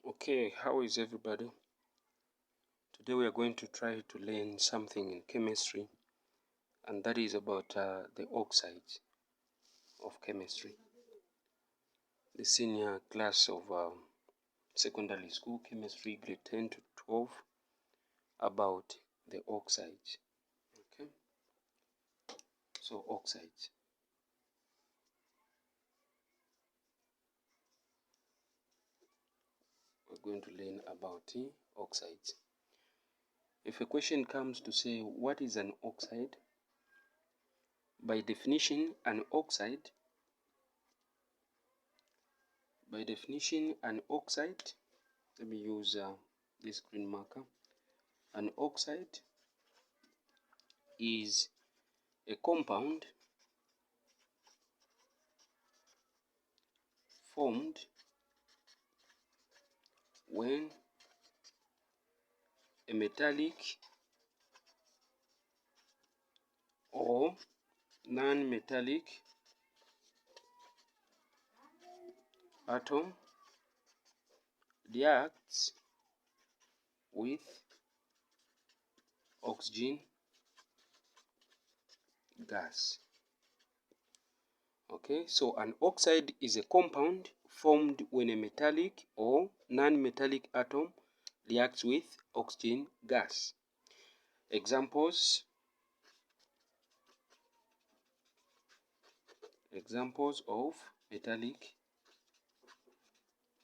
Okay, how is everybody? Today we are going to try to learn something in chemistry, and that is about the oxides of chemistry. The senior class of secondary school chemistry, grade 10 to 12, about the oxides. Okay, so oxides. We're going to learn about oxides. If a question comes to say, what is an oxide? By definition, an oxide, an oxide, let me use this green marker. An oxide is a compound formed when a metallic or non-metallic atom reacts with oxygen gas. Okay, so an oxide is a compound formed when a metallic or non-metallic atom reacts with oxygen gas. Examples of metallic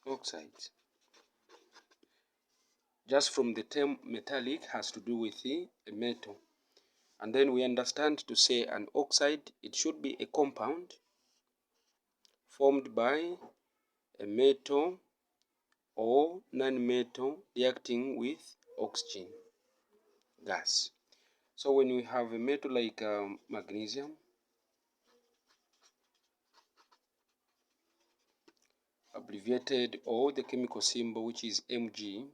oxides. Just from the term metallic has to do with a metal. And then we understand to say an oxide, it should be a compound formed by a metal or non-metal reacting with oxygen gas. So when we have a metal like magnesium, abbreviated, or the chemical symbol which is Mg,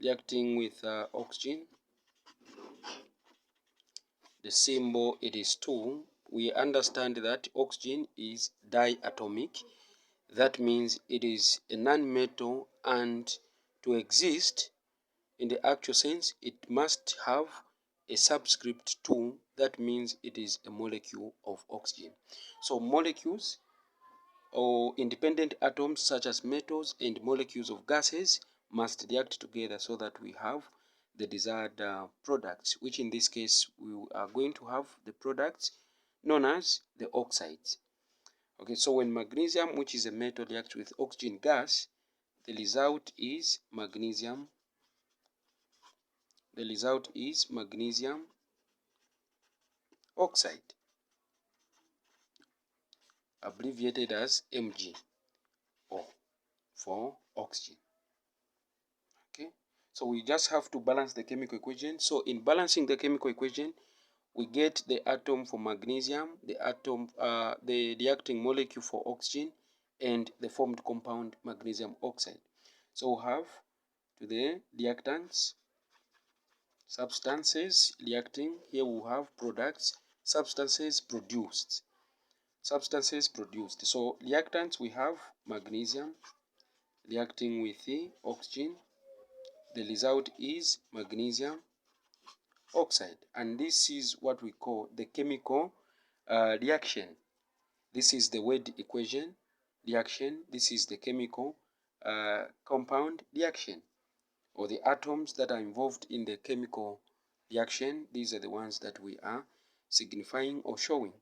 reacting with oxygen, the symbol it is 2. We understand that oxygen is diatomic. That means it is a non-metal, and to exist in the actual sense, it must have a subscript 2. That means it is a molecule of oxygen. So molecules or independent atoms such as metals and molecules of gases must react together so that we have the desired products, which in this case we are going to have the products known as the oxides. Okay, so when magnesium, which is a metal, reacts with oxygen gas, the result is magnesium. The result is magnesium oxide, abbreviated as Mg, or for oxygen. Okay, so we just have to balance the chemical equation. So in balancing the chemical equation, we get the atom for magnesium, the reacting molecule for oxygen, and the formed compound magnesium oxide. So we have to the reactants, substances reacting. Here we have products, substances produced. So reactants, we have magnesium reacting with the oxygen. The result is magnesium oxide, and this is what we call the chemical reaction. This is the word equation reaction. This is the chemical compound reaction, or the atoms that are involved in the chemical reaction. These are the ones that we are signifying or showing.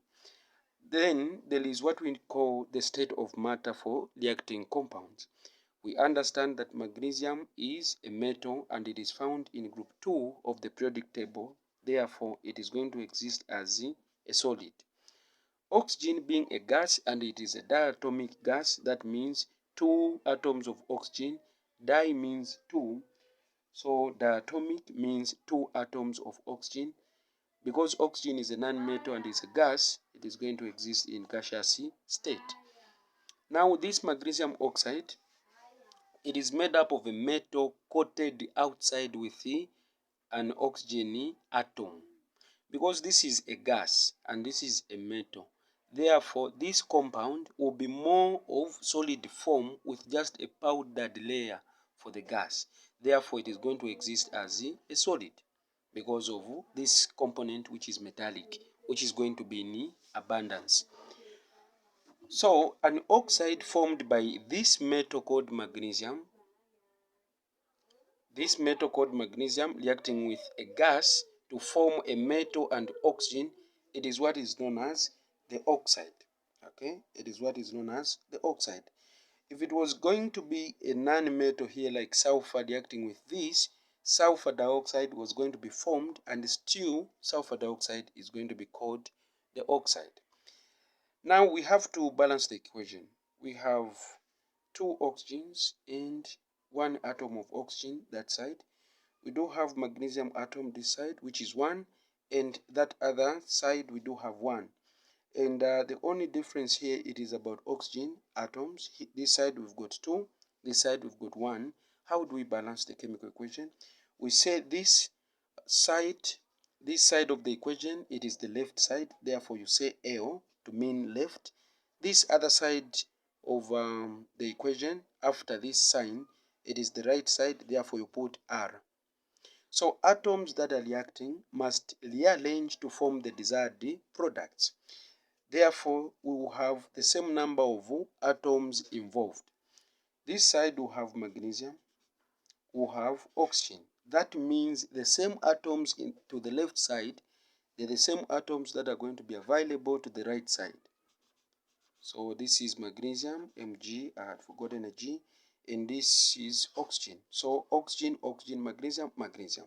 Then there is what we call the state of matter for reacting compounds. We understand that magnesium is a metal and it is found in group 2 of the periodic table. Therefore, it is going to exist as a solid. Oxygen being a gas and it is a diatomic gas, that means 2 atoms of oxygen. Di means 2, so diatomic means 2 atoms of oxygen. Because oxygen is a non-metal and is a gas, it is going to exist in gaseous state. Now this magnesium oxide, it is made up of a metal coated outside with an oxygen atom. Because this is a gas and this is a metal, therefore this compound will be more of solid form with just a powdered layer for the gas. Therefore, it is going to exist as a solid because of this component which is metallic, which is going to be in abundance. So an oxide formed by this metal called magnesium, reacting with a gas to form a metal and oxygen, it is what is known as the oxide. Okay, it is what is known as the oxide. If it was going to be a non-metal here like sulfur reacting with this, sulfur dioxide was going to be formed, and still sulfur dioxide is going to be called the oxide. Now we have to balance the equation. We have two oxygens and one atom of oxygen that side. We do have magnesium atom this side, which is 1, and that other side we do have 1. And the only difference here, it is about oxygen atoms. This side we've got 2, this side we've got 1. How do we balance the chemical equation? We say this side of the equation, it is the left side, therefore you say L to mean left. This other side of the equation, after this sign, it is the right side, therefore you put R. So atoms that are reacting must rearrange to form the desired products. Therefore, we will have the same number of atoms involved. This side will have magnesium, will have oxygen. That means the same atoms to the left side, they're the same atoms that are going to be available to the right side. So this is magnesium, Mg, I had forgotten a G, and this is oxygen. So oxygen, oxygen, magnesium, magnesium.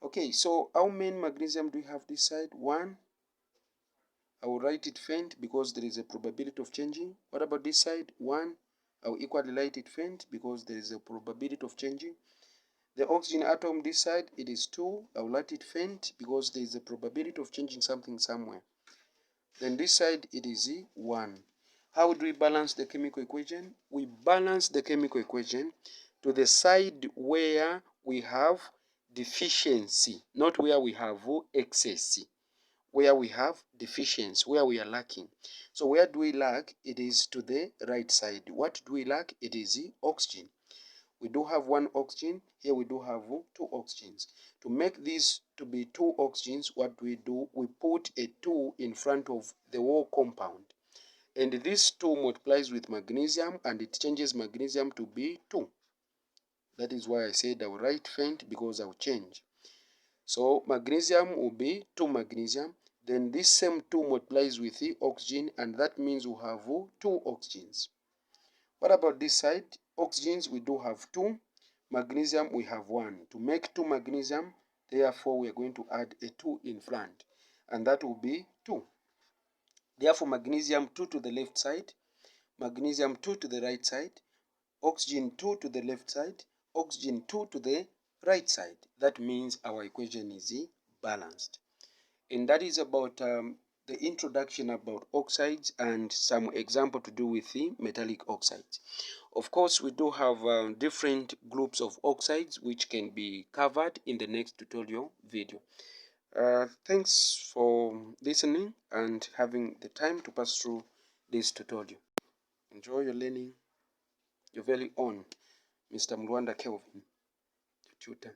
Okay, so how many magnesium do we have this side? 1. I will write it faint because there is a probability of changing. What about this side? 1. I will equally write it faint because there is a probability of changing. The oxygen atom this side, it is 2. I will write it faint because there is a probability of changing something somewhere. Then this side, it is 1. How do we balance the chemical equation? We balance the chemical equation to the side where we have deficiency, not where we have excess. Where we have deficiency, where we are lacking. So where do we lack? It is to the right side. What do we lack? It is oxygen. We do have 1 oxygen. Here we do have 2 oxygens. To make this to be 2 oxygens, what do? We put a 2 in front of the whole compound. And this 2 multiplies with magnesium, and it changes magnesium to be 2. That is why I said I will write faint, because I will change. So magnesium will be 2 magnesium. Then this same 2 multiplies with the oxygen, and that means we'll have 2 oxygens. What about this side? Oxygens, we do have 2. Magnesium, we have 1. To make 2 magnesium, therefore we are going to add a 2 in front, and that will be 2. Therefore magnesium 2 to the left side, magnesium 2 to the right side, oxygen 2 to the left side, oxygen 2 to the right side. That means our equation is balanced. And that is about the introduction about oxides and some example to do with the metallic oxides. Of course, we do have different groups of oxides which can be covered in the next tutorial video. Thanks for listening and having the time to pass through this tutorial. Enjoy your learning. Your very own Mr. Mrwanda Kelvin, tutor.